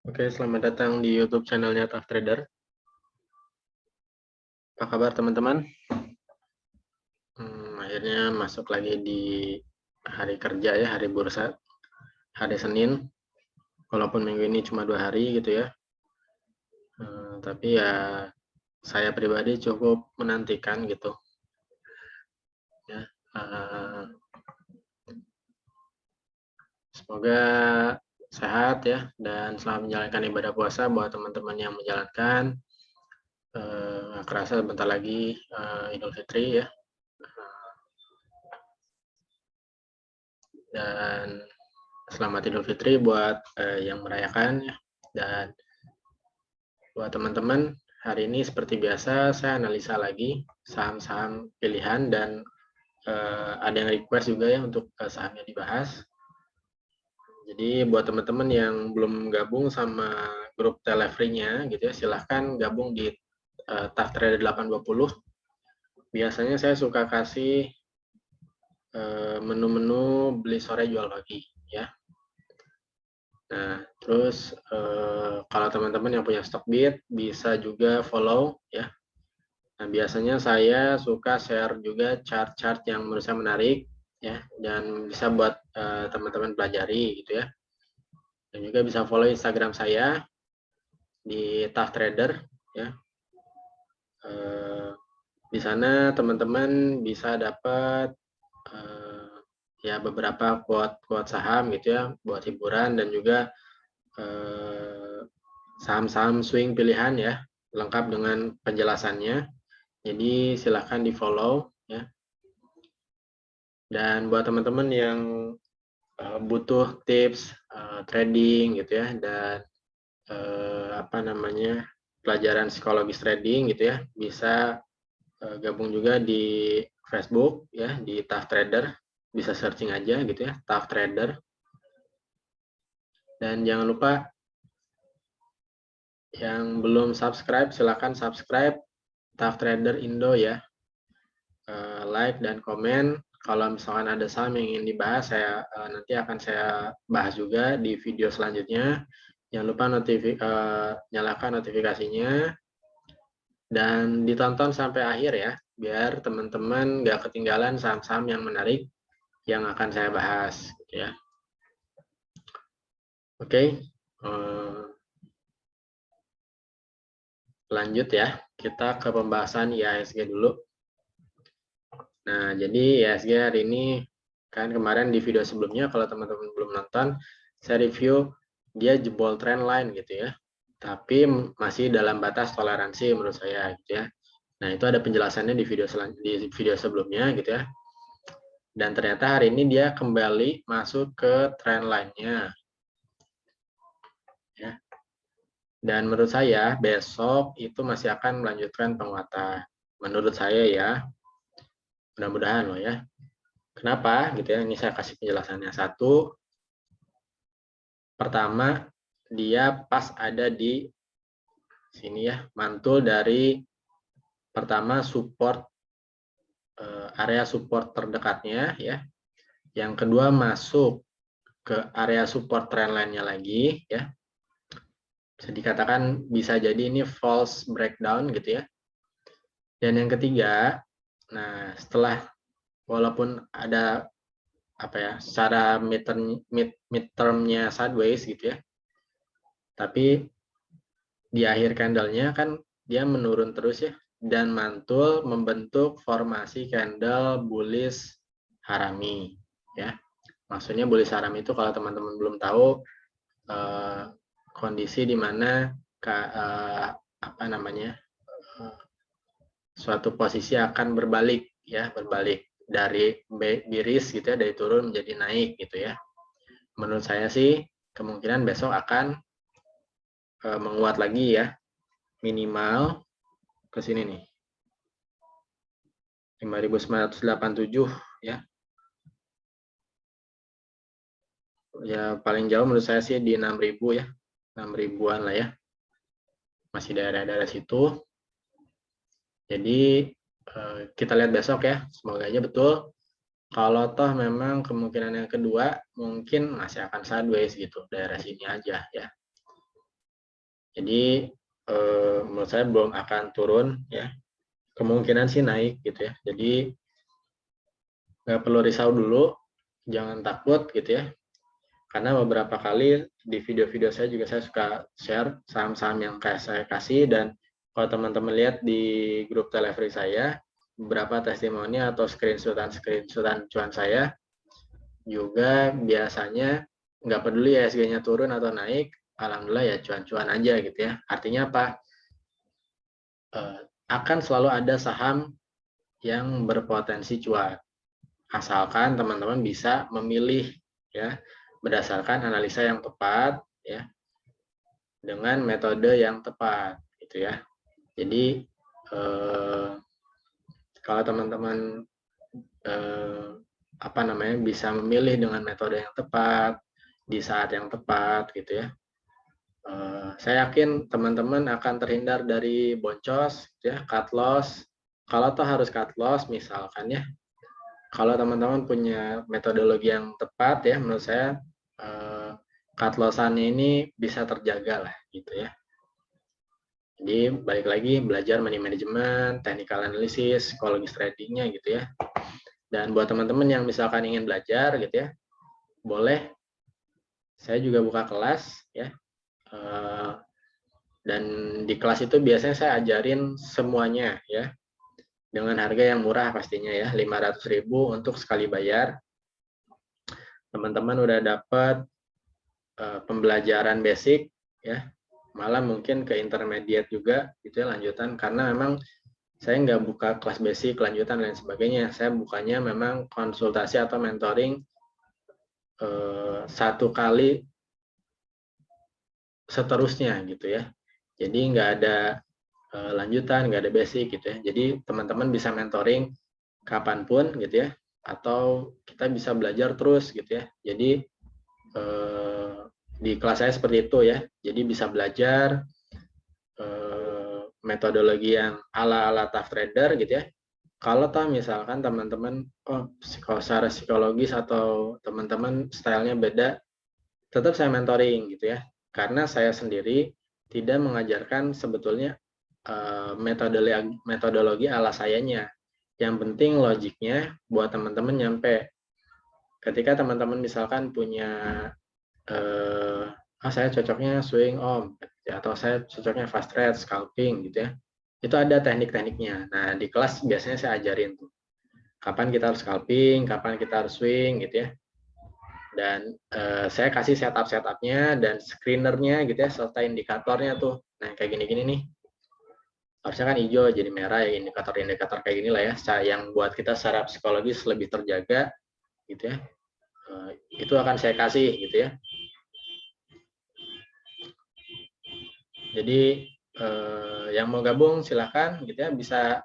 Oke, selamat datang di YouTube channelnya Tough Trader. Apa kabar teman-teman? Akhirnya masuk lagi di hari kerja ya, hari bursa, hari Senin. Walaupun minggu ini cuma 2 hari gitu ya, tapi ya saya pribadi cukup menantikan gitu. Ya, semoga sehat ya dan selamat menjalankan ibadah puasa buat teman-teman yang menjalankan. Kerasa bentar lagi Idul Fitri ya. Dan selamat Idul Fitri buat yang merayakan ya. Dan buat teman-teman, hari ini seperti biasa saya analisa lagi saham-saham pilihan dan ada yang request juga ya untuk sahamnya dibahas. Jadi buat teman-teman yang belum gabung sama grup Telefree-nya gitu ya, silahkan gabung di Tough Trader 820. Biasanya saya suka kasih menu-menu beli sore jual pagi ya. Nah, terus kalau teman-teman yang punya Stockbit bisa juga follow ya. Nah, biasanya saya suka share juga chart-chart yang menurut saya menarik ya dan bisa buat teman-teman pelajari gitu ya. Dan juga bisa follow Instagram saya di Tough Trader ya. Di sana teman-teman bisa dapat ya beberapa quote saham gitu ya buat hiburan dan juga saham-saham swing pilihan ya, lengkap dengan penjelasannya. Jadi silahkan di follow ya. Dan buat teman-teman yang butuh tips trading gitu ya dan apa namanya pelajaran psikologis trading gitu ya, bisa gabung juga di Facebook ya di Tough Trader, bisa searching aja gitu ya Tough Trader. Dan jangan lupa yang belum subscribe silahkan subscribe Tough Trader Indo ya. Like dan komen. Kalau misalkan ada saham yang ingin dibahas, nanti akan saya bahas juga di video selanjutnya. Jangan lupa nyalakan notifikasinya dan ditonton sampai akhir ya, biar teman-teman nggak ketinggalan saham-saham yang menarik yang akan saya bahas. Ya, oke. Lanjut ya, kita ke pembahasan IHSG dulu. Nah, jadi IHSG hari ini kan kemarin di video sebelumnya kalau teman-teman belum nonton, saya review dia jebol trendline gitu ya. Tapi masih dalam batas toleransi menurut saya gitu ya. Nah, itu ada penjelasannya di video sebelumnya gitu ya. Dan ternyata hari ini dia kembali masuk ke trendline-nya. Ya. Dan menurut saya besok itu masih akan melanjutkan penguatan. Menurut saya ya, mudah-mudahan loh ya. Kenapa gitu ya? Ini saya kasih penjelasannya. Satu, pertama dia pas ada di sini ya, mantul dari pertama support area support terdekatnya ya. Yang kedua masuk ke area support trendline-nya lagi ya. Bisa dikatakan bisa jadi ini false breakdown gitu ya. Dan yang ketiga, nah setelah walaupun ada apa ya secara midtermnya sideways gitu ya, tapi di akhir candle-nya kan dia menurun terus ya dan mantul membentuk formasi candle bullish harami ya. Maksudnya bullish harami itu kalau teman-teman belum tahu kondisi di mana apa namanya suatu posisi akan berbalik ya, berbalik dari bearish gitu ya, dari turun menjadi naik gitu ya. Menurut saya sih kemungkinan besok akan menguat lagi ya, minimal ke sini nih 5.987 ya. Ya paling jauh menurut saya sih di 6.000 ya, 6.000-an lah ya, masih daerah-daerah situ. Jadi kita lihat besok ya, semoga aja betul. Kalau toh memang kemungkinan yang kedua mungkin masih akan sideways gitu, daerah sini aja ya. Jadi menurut saya belum akan turun ya. Kemungkinan sih naik gitu ya. Jadi nggak perlu risau dulu, jangan takut gitu ya. Karena beberapa kali di video-video saya juga saya suka share saham-saham yang kayak saya kasih, dan kalau teman-teman lihat di grup Telefree saya, beberapa testimoni atau screenshotan cuan saya juga biasanya nggak peduli ESG-nya turun atau naik, alhamdulillah ya cuan-cuan aja gitu ya. Artinya apa? Akan selalu ada saham yang berpotensi cuan, asalkan teman-teman bisa memilih ya berdasarkan analisa yang tepat ya, dengan metode yang tepat gitu ya. Jadi kalau teman-teman bisa memilih dengan metode yang tepat di saat yang tepat gitu ya, saya yakin teman-teman akan terhindar dari boncos ya, cut loss. Kalau toh harus cut loss misalkan ya, kalau teman-teman punya metodologi yang tepat ya, menurut saya cut loss-annya ini bisa terjaga lah gitu ya. Jadi balik lagi belajar money management, technical analysis, psikologis tradingnya gitu ya. Dan buat teman-teman yang misalkan ingin belajar gitu ya, boleh saya juga buka kelas ya. Dan di kelas itu biasanya saya ajarin semuanya ya, dengan harga yang murah pastinya ya, 500.000 untuk sekali bayar. Teman-teman udah dapat pembelajaran basic ya, malah mungkin ke intermediate juga gitu ya, lanjutan, karena memang saya nggak buka kelas basic, lanjutan, dan sebagainya. Saya bukanya memang konsultasi atau mentoring satu kali seterusnya gitu ya. Jadi nggak ada lanjutan, nggak ada basic gitu ya. Jadi teman-teman bisa mentoring kapanpun gitu ya, atau kita bisa belajar terus gitu ya. Jadi di kelas saya seperti itu ya. Jadi bisa belajar metodologi yang ala-ala tough trader gitu ya. Kalau misalkan teman-teman secara psikologis atau teman-teman stylenya beda, tetap saya mentoring gitu ya. Karena saya sendiri tidak mengajarkan sebetulnya metodologi ala sayanya. Yang penting logiknya buat teman-teman nyampe. Ketika teman-teman misalkan punya saya cocoknya swing om, atau saya cocoknya fast trade, scalping gitu ya. Itu ada teknik-tekniknya. Nah, di kelas biasanya saya ajarin tuh. Kapan kita harus scalping, kapan kita harus swing gitu ya. Dan saya kasih setup-setupnya dan screenernya gitu ya, serta indikatornya tuh. Nah, kayak gini-gini nih. Harusnya kan hijau jadi merah ya, indikator-indikator kayak gini lah ya, yang buat kita secara psikologis lebih terjaga gitu ya. Itu akan saya kasih gitu ya. Jadi yang mau gabung silahkan gitu ya, bisa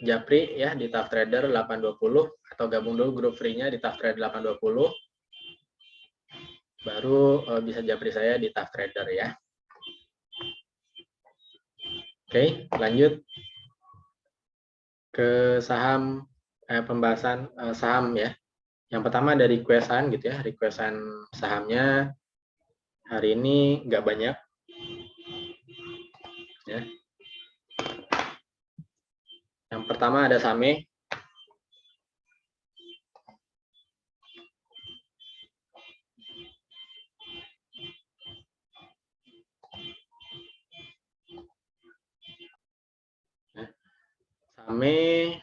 japri ya di Tough Trader 820, atau gabung dulu grup free-nya di Tough Trader 820, baru bisa japri saya di Tough Trader ya. Oke, lanjut ke saham, pembahasan saham ya. Yang pertama ada requestan gitu ya, requestan sahamnya hari ini nggak banyak ya. Yang pertama ada Same. Same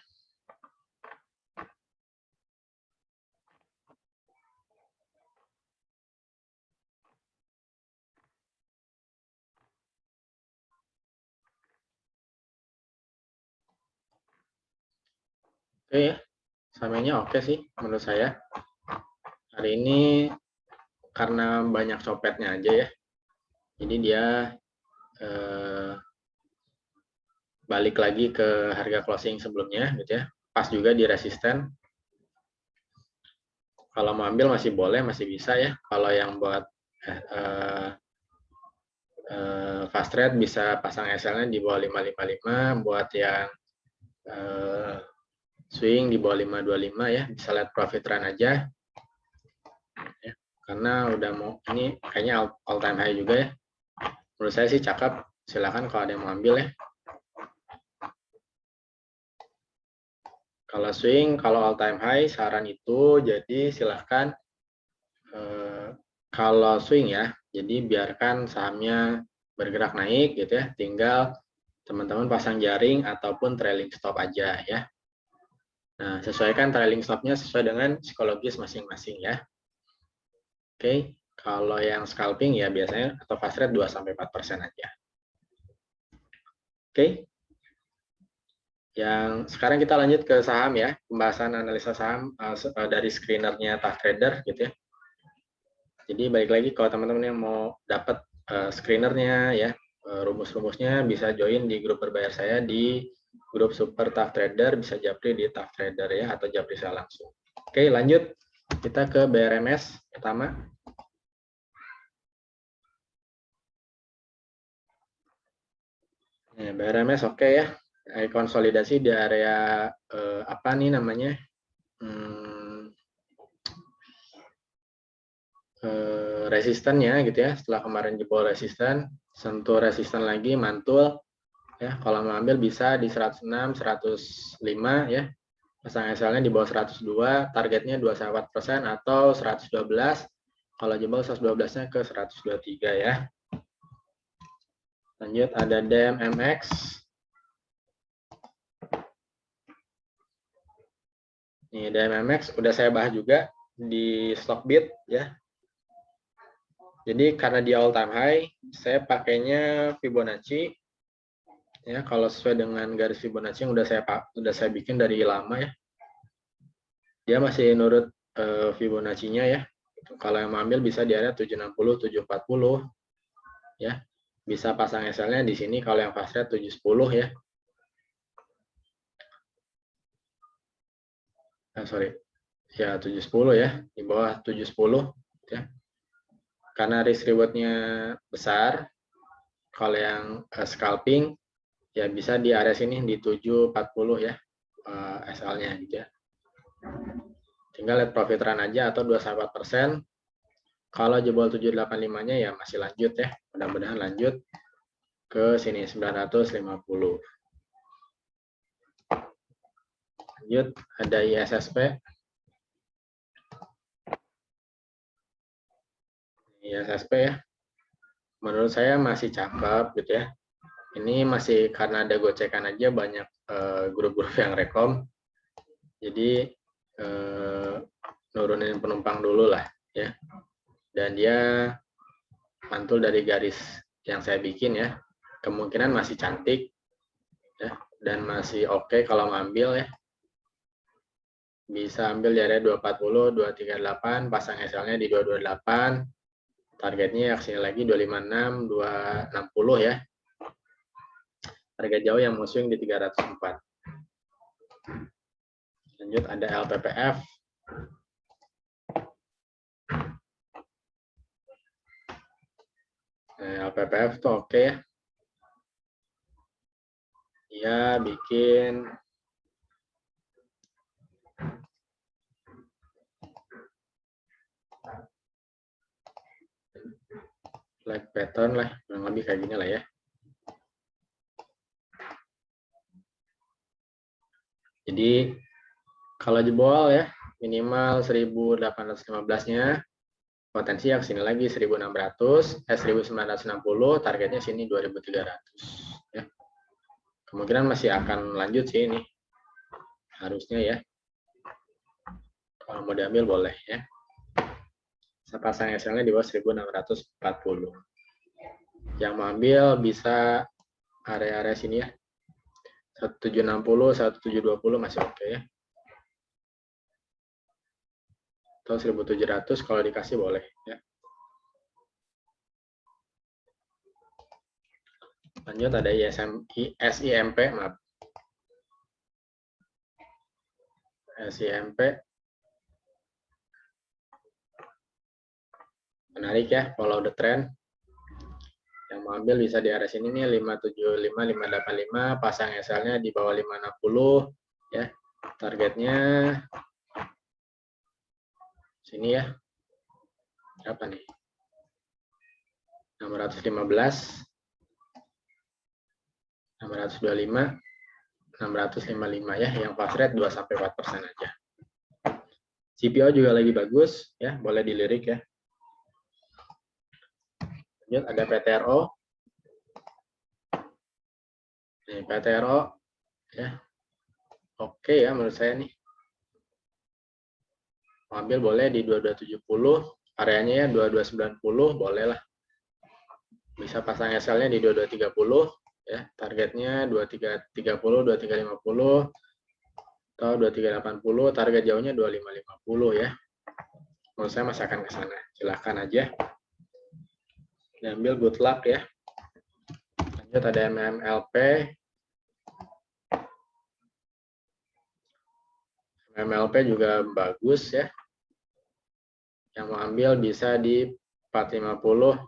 oke ya, Samenya oke sih menurut saya. Hari ini karena banyak copetnya aja ya, jadi dia balik lagi ke harga closing sebelumnya gitu ya, pas juga di resisten. Kalau mau ambil masih boleh, masih bisa ya. Kalau yang buat fast trade bisa pasang SL-nya di bawah 555, buat yang swing di bawah 525 ya, bisa lihat profit run aja ya. karena udah mau, ini kayaknya all time high juga ya. Menurut saya sih cakep, silakan kalau ada yang mau ambil ya. Kalau swing, kalau all time high, saran itu jadi silahkan kalau swing ya, jadi biarkan sahamnya bergerak naik gitu ya, tinggal teman-teman pasang jaring ataupun trailing stop aja ya. Nah, sesuaikan trailing stopnya sesuai dengan psikologis masing-masing ya. Oke, kalau yang scalping ya biasanya atau fast rate 2-4% aja. Oke. Yang sekarang kita lanjut ke saham ya, pembahasan analisa saham dari screenernya Tough Trader gitu ya. Jadi balik lagi kalau teman-teman yang mau dapat screenernya ya, rumus-rumusnya bisa join di grup berbayar saya di grup Super Tough Trader, bisa japri di Tough Trader ya, atau japri saya langsung. Oke, lanjut kita ke BRMS pertama. Ya, BRMS oke ya, konsolidasi di area apa nih namanya? Resistennya gitu ya, setelah kemarin jebol resisten, sentuh resisten lagi, mantul ya, kalau mau ambil bisa di 106, 105 ya, pasang SL-nya di bawah 102, targetnya 24% atau 112, kalau jebol 112-nya ke 123 ya. Lanjut ada DMMX. Nih DMMX udah saya bahas juga di Stockbit ya. Jadi karena di all time high, saya pakainya Fibonacci. Ya, kalau sesuai dengan garis Fibonacci yang udah saya bikin dari lama ya. Dia masih nurut Fibonacci-nya ya. Kalau yang mau ambil bisa di area 760, 740 ya. Bisa pasang SL-nya di sini kalau yang fast rate 710 ya. Sorry. Ya 710 ya, di bawah 710 ya. Karena risk reward-nya besar, kalau yang scalping ya bisa di area sini di 740 ya SL-nya gitu ya. Tinggal lihat profit run aja atau 24%. Kalau jebol 785-nya ya masih lanjut ya. Mudah-mudahan lanjut ke sini 950. Lanjut ada ISSP. ISSP ya. Menurut saya masih cakep gitu ya. Ini masih karena ada gocekan aja banyak grup-grup yang rekom. Jadi nurunin penumpang dulu lah ya. Dan dia mantul dari garis yang saya bikin ya. Kemungkinan masih cantik ya, dan masih oke kalau ngambil ya. Bisa ambil di area 240, 238, pasang SL-nya di 228. Targetnya sini lagi 256, 260 ya. Target jauh yang mau swing di 304. Lanjut ada LPPF. Nah, LPPF tuh oke ya. Dia bikin flag pattern lah, kurang lebih kayak gini lah ya. Jadi kalau jebol ya minimal 1815-nya, potensi yang sini lagi 1600, 1960, targetnya sini 2300 ya. Kemungkinan masih akan lanjut sih ini. Harusnya ya. Kalau mau diambil boleh ya. Saya pasang SL-nya di bawah 1640. Yang mau ambil bisa area-area sini ya. 1760, 1720 masih oke ya. Atau 1700 kalau dikasih boleh ya. Lanjut ada SIMP, maaf. SIMP menarik ya, follow the trend. Yang mau ambil bisa di area sini nih 575, 585, pasang SL-nya di bawah 560 ya. Targetnya sini ya. berapa nih? 615, 625, 655 ya, yang fast rate 2-4% aja. CPO juga lagi bagus ya, boleh dilirik ya. Lanjut ada PTRO. Nih, PTRO ya. Oke ya menurut saya nih. Ambil boleh di 2270, areanya ya 2290 boleh lah. Bisa pasang SL-nya di 2230 ya, targetnya 2330, 2350 atau 2380, target jauhnya 2550 ya. Menurut saya masih akan ke sana. Silahkan aja. Diambil, good luck ya. Lanjut ada MMLP. MMLP juga bagus ya. Yang mau ambil bisa di 450,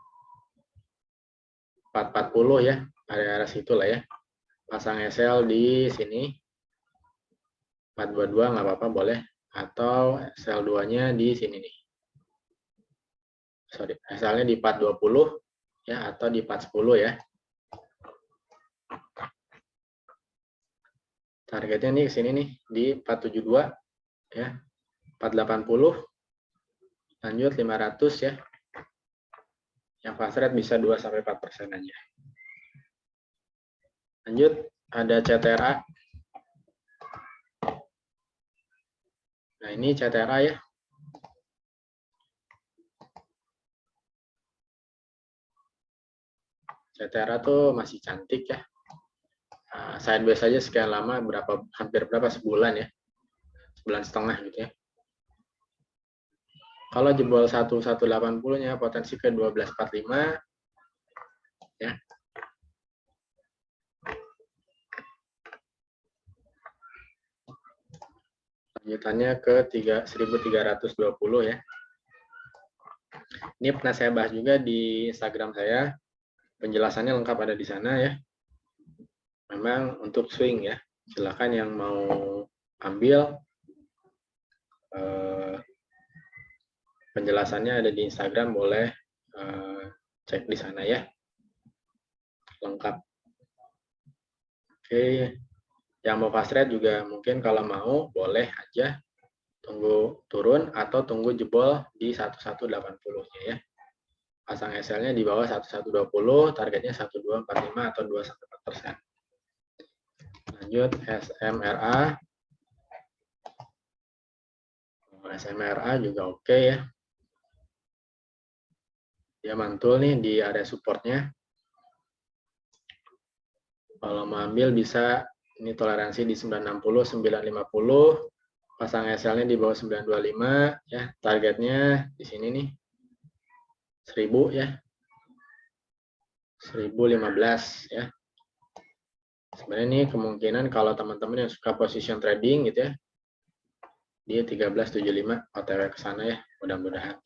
440 ya, area-area situ lah ya. Pasang SL di sini 422 nggak apa-apa boleh, atau SL 2-nya di sini nih. Sorry, SL-nya di 420 ya, atau di 410 ya. Targetnya nih ke sini nih di 472 ya, 480, lanjut 500 ya. Yang fast rate bisa 2-4% aja. Lanjut ada CTRA. Nah, ini CTRA ya. CTRA tuh masih cantik ya. Sideways aja sekian lama, hampir sebulan ya. Sebulan setengah gitu ya. Kalau jebol 1180-nya potensi ke 1245 ya. Lanjutannya ke 1320 ya. Ini pernah saya bahas juga di Instagram saya. Penjelasannya lengkap ada di sana ya. Memang untuk swing ya. Silakan yang mau ambil penjelasannya ada di Instagram, boleh cek di sana ya. Lengkap. Oke. Yang mau fast rate juga mungkin kalau mau boleh aja tunggu turun atau tunggu jebol di 1180-nya ya. Pasang SL-nya di bawah 1120, targetnya 1245 atau 2-4%. Lanjut SMRA. SMRA juga oke ya. Dia mantul nih di area supportnya. Kalau mau ambil bisa, ini toleransi di 960, 950. Pasang SL-nya di bawah 925 ya. Targetnya di sini nih 1000 ya. 1015 ya. Sebenarnya ini kemungkinan kalau teman-teman yang suka position trading gitu ya, dia 1375 OTW ke sana ya, mudah-mudahan.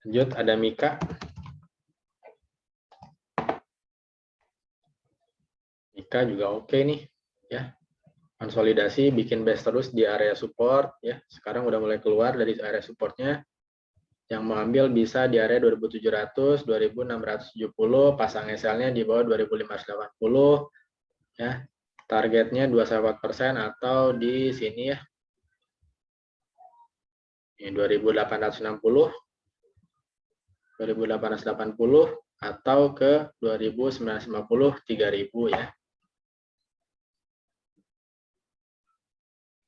Lanjut ada Mika. Mika juga oke nih ya. Konsolidasi, bikin base terus di area support ya. Sekarang udah mulai keluar dari area supportnya. Yang mau ambil bisa di area 2700, 2670, pasang SL-nya di bawah 2580 ya. Targetnya 2-4% atau di sini ya. Ini 2860, 2880 atau ke 2950, 3000 ya.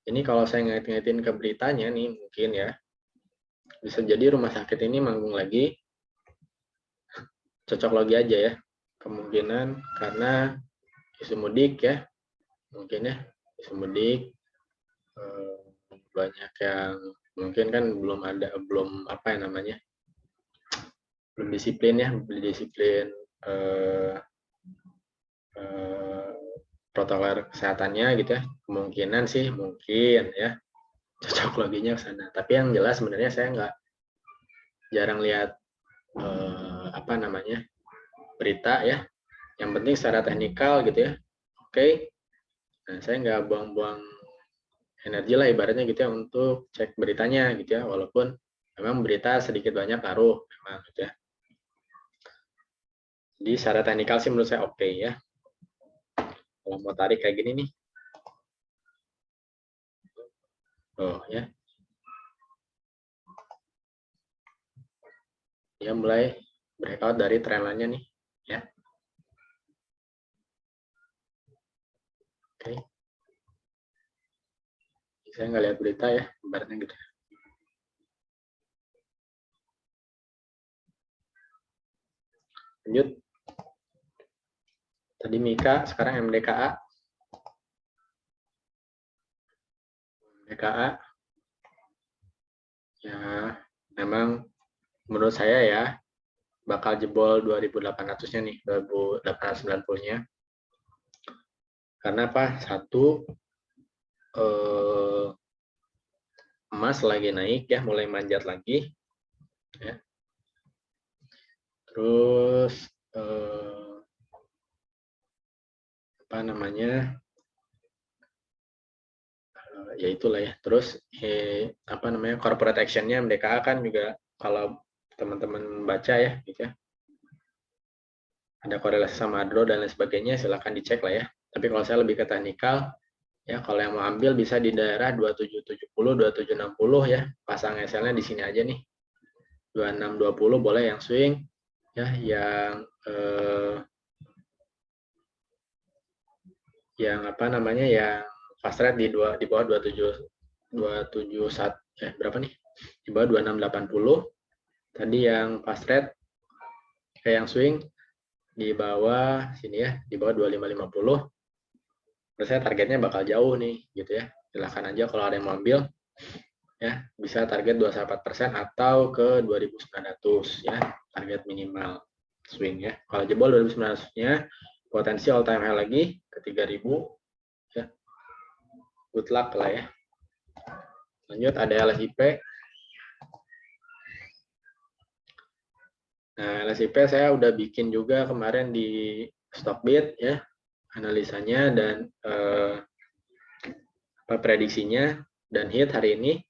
Ini kalau saya ngeliat-ngeliatin ke beritanya nih mungkin ya, bisa jadi rumah sakit ini manggung lagi, cocok logi aja ya, kemungkinan karena isu mudik ya, mungkin ya, isu mudik, banyak yang mungkin kan belum apa ya namanya, belum disiplin ya, belum disiplin protokol kesehatannya gitu ya, kemungkinan sih mungkin ya cocok loginya ke sana. Tapi yang jelas sebenarnya saya jarang lihat apa namanya berita ya. Yang penting secara teknikal gitu ya. Oke. Nah, saya nggak buang-buang energi lah ibaratnya gitu ya untuk cek beritanya gitu ya, walaupun memang berita sedikit banyak ngaruh memang gitu ya. Jadi secara teknikal sih menurut saya oke ya. Kalau mau tarik kayak gini nih, oh ya, dia mulai breakout dari trendline-nya nih ya. Oke. Saya nggak lihat berita ya, ibaratnya gitu. Lanjut. Tadi Mika, sekarang MDKA. MDKA. Ya, memang menurut saya ya, bakal jebol 2800-nya nih, 2890-nya. Karena apa? Satu, emas lagi naik ya, mulai manjat lagi. Ya. Terus, apa namanya? Ya itulah ya. Terus, apa namanya? Corporate action-nya MDKA kan juga kalau teman-teman baca ya, gitu ya. Ada korelasi sama ADRO dan lain sebagainya, silahkan dicek lah ya. Tapi kalau saya lebih ke teknikal, ya kalau yang mau ambil bisa di daerah 2770, 2760 ya. Pasang SL-nya di sini aja nih. 2620 boleh yang swing, ya yang apa namanya yang fast rate di bawah 271 berapa nih? Di bawah 2680. Tadi yang fast rate kayak yang swing di bawah sini ya, di bawah 2550. Terus saya targetnya bakal jauh nih gitu ya. Silahkan aja kalau ada yang mau ambil ya, bisa target 21% atau ke 2900 ya, target minimal swing ya. Kalau jebol 2900-nya potensi all time high lagi ke 3000 ya. Good luck lah ya. Lanjut ada LSIP. Nah, LSIP saya udah bikin juga kemarin di Stockbit ya, analisanya dan prediksinya dan hit hari ini.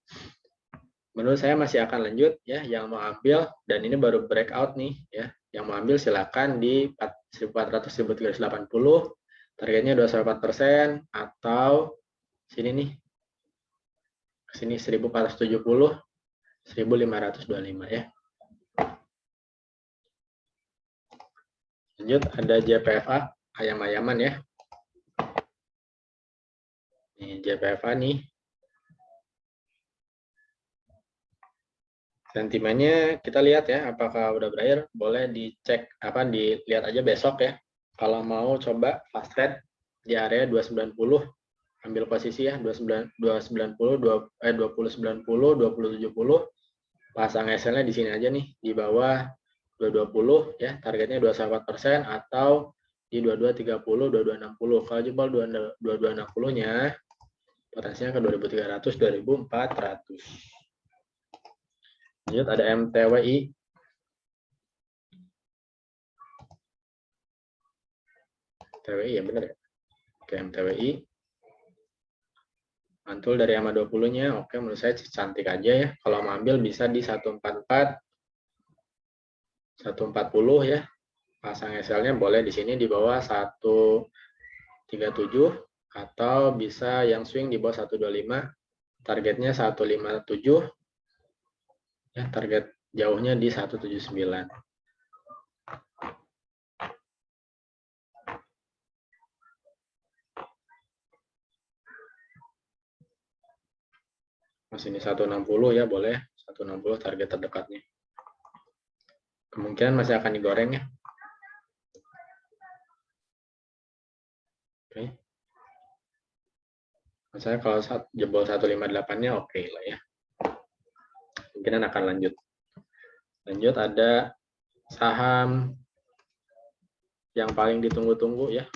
Menurut saya masih akan lanjut ya, yang mau ambil dan ini baru breakout nih ya. Yang mau ambil silakan di 1400 1380, targetnya 24% atau sini nih. Sini 1470 1525 ya. Lanjut ada JPFA, ayam-ayaman ya. Nih JPFA nih. Sentimennya kita lihat ya, apakah udah berakhir, boleh dicek dilihat aja besok ya. Kalau mau coba fast trade di area 290, ambil posisi ya 290, 2090, 2070, pasang SL-nya di sini aja nih di bawah 220 ya, targetnya 24% atau di 2230, 2260. Kalau jebol 2260-nya potensinya ke 2300, 2400. Lanjut ada MTWI. MTWI ya benar ya. Oke, MTWI. Mantul dari AMA 20-nya. Oke, menurut saya cantik aja ya. Kalau mau ambil bisa di 144, 140 ya. Pasang SL-nya boleh di sini di bawah 137 atau bisa yang swing di bawah 125. Targetnya 157. Ya, target jauhnya di 179. Masih ini 160 ya, boleh 160 target terdekatnya. Kemungkinan masih akan digoreng ya. Oke. Saya kalau jebol 158-nya oke lah ya. Kemungkinan akan lanjut. Lanjut ada saham yang paling ditunggu-tunggu ya,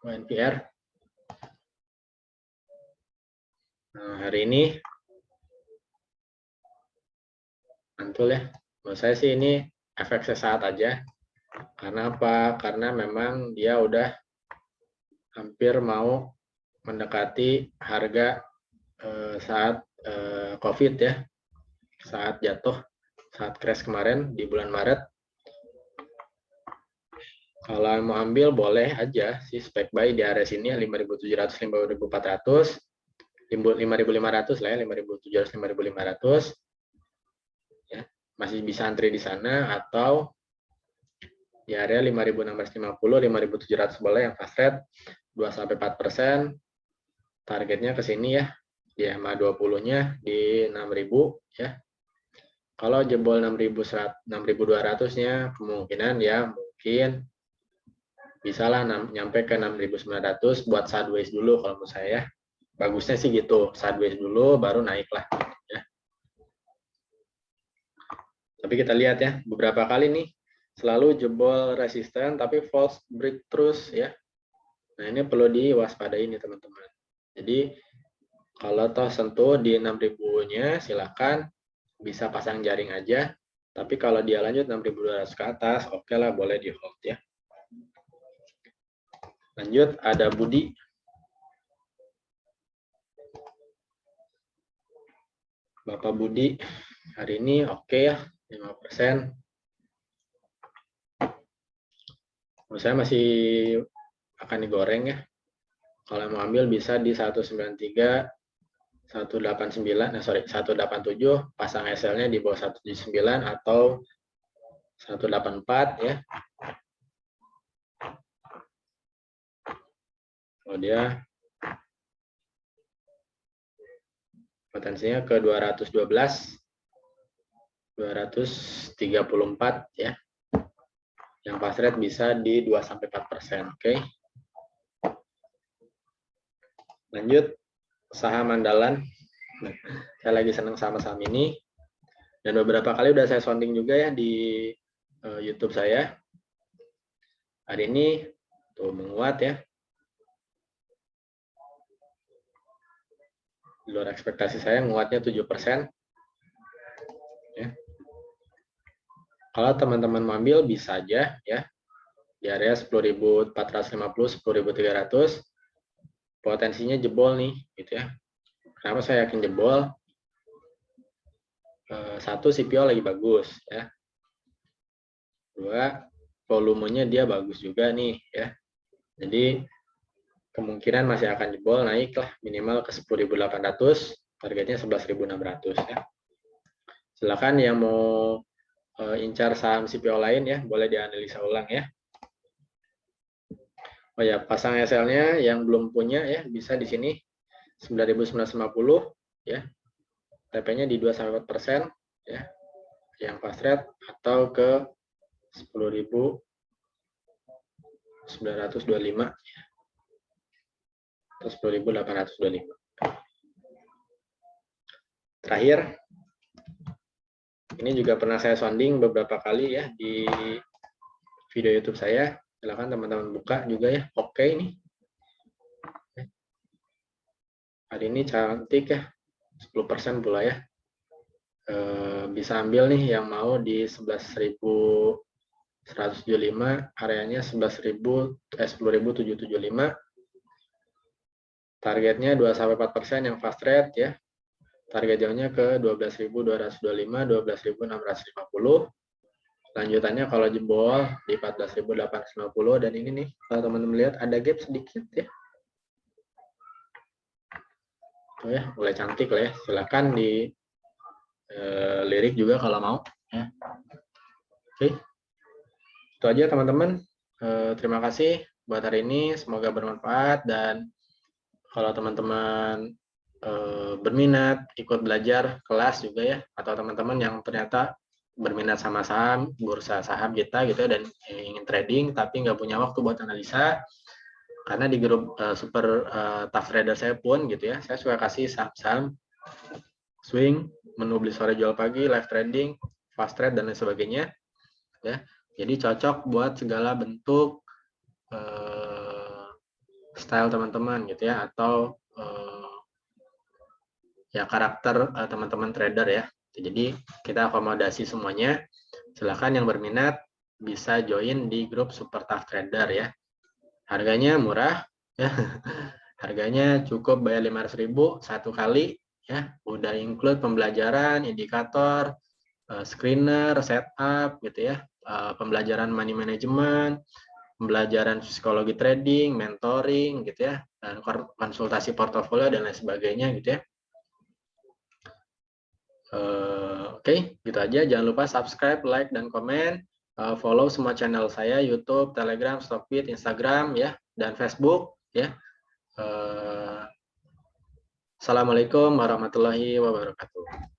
UNPR. Nah, hari ini mantul ya. Menurut saya sih ini efek sesaat aja. Karena apa? Karena memang dia udah hampir mau mendekati harga saat COVID ya, saat jatuh, saat crash kemarin di bulan Maret. Kalau mau ambil boleh aja sih spek buy di area sini 5.700, 5.400, 5.500 lah ya, 5.700, 5.500 ya, masih bisa antri di sana, atau di area 5.650, 5.700 boleh yang fast rate 2-4%. Targetnya ke sini ya, di EMA 20-nya di 6.000 ya. Kalau jebol 6.200-nya kemungkinan ya mungkin bisa lah nyampe ke 6.900 buat sideways dulu kalau menurut saya. Bagusnya sih gitu, sideways dulu baru naik lah ya. Tapi kita lihat ya, beberapa kali nih selalu jebol resisten tapi false break terus ya. Nah, ini perlu diwaspadai nih teman-teman. Jadi kalau toh sentuh di 6.000-nya silakan bisa pasang jaring aja. Tapi kalau dia lanjut 6.200 ke atas, oke lah boleh di hold ya. Lanjut ada Budi. Bapak Budi hari ini oke ya, 5%. Menurut saya masih akan digoreng ya. Kalau mau ambil bisa di 193, 187, pasang SL-nya di bawah 179 atau 184 ya. Kalau dia potensinya ke 212, 234 ya. Yang fast rate bisa di 2-4%, oke. Lanjut saham andalan. Saya lagi senang sama saham ini. Dan beberapa kali udah saya sounding juga ya di YouTube saya. Hari ini tuh menguat ya. Di luar ekspektasi saya, nguatnya 7%. Ya. Kalau teman-teman mau ambil bisa aja ya. Di area 10.450, 10.300. Potensinya jebol nih gitu ya. Kenapa saya yakin jebol? Satu, CPO lagi bagus ya. Dua, volumenya dia bagus juga nih ya. Jadi kemungkinan masih akan jebol, naik lah minimal ke 10.800, targetnya 11.600 ya. Silakan yang mau incar saham CPO lain ya, boleh dianalisa ulang ya. Oh ya, pasang SL-nya yang belum punya ya, bisa di sini 9.950 ya. TP-nya di 2-4% ya. Yang fast rate atau ke 10.925 atau 10.825. Terakhir, ini juga pernah saya sounding beberapa kali ya di video YouTube saya. Silakan teman-teman buka juga ya. Oke ini. Hari ini cantik ya. 10% pula ya. Bisa ambil nih yang mau di 11.175, areanya 10.775. Targetnya 2-4% yang fast rate ya. Target jauhnya ke 12.225, 12.650. Lanjutannya kalau jebol di 14.850, dan ini nih kalau teman-teman lihat ada gap sedikit ya. Oh ya, mulai cantik lah ya. Silakan di lirik juga kalau mau ya. Oke. Itu aja teman-teman. Terima kasih buat hari ini, semoga bermanfaat, dan kalau teman-teman berminat ikut belajar kelas juga ya, atau teman-teman yang ternyata berminat sama saham, bursa saham kita gitu ya, dan ingin trading tapi nggak punya waktu buat analisa, karena di grup super tough trader saya pun gitu ya, saya suka kasih saham-saham swing, menu beli sore jual pagi, live trading, fast trade, dan lain sebagainya ya. Jadi cocok buat segala bentuk style teman-teman gitu ya, atau ya karakter teman-teman trader ya. Jadi kita akomodasi semuanya. Silahkan yang berminat bisa join di grup Super Tough Trader ya. Harganya murah ya. Harganya cukup bayar 500.000 satu kali ya, udah include pembelajaran, indikator, screener, setup gitu ya, pembelajaran money management, pembelajaran psikologi trading, mentoring gitu ya, dan konsultasi portofolio dan lain sebagainya gitu ya. Oke, gitu aja. Jangan lupa subscribe, like, dan komen. Follow semua channel saya, YouTube, Telegram, Stockbit, Instagram ya, dan Facebook ya. Assalamualaikum warahmatullahi wabarakatuh.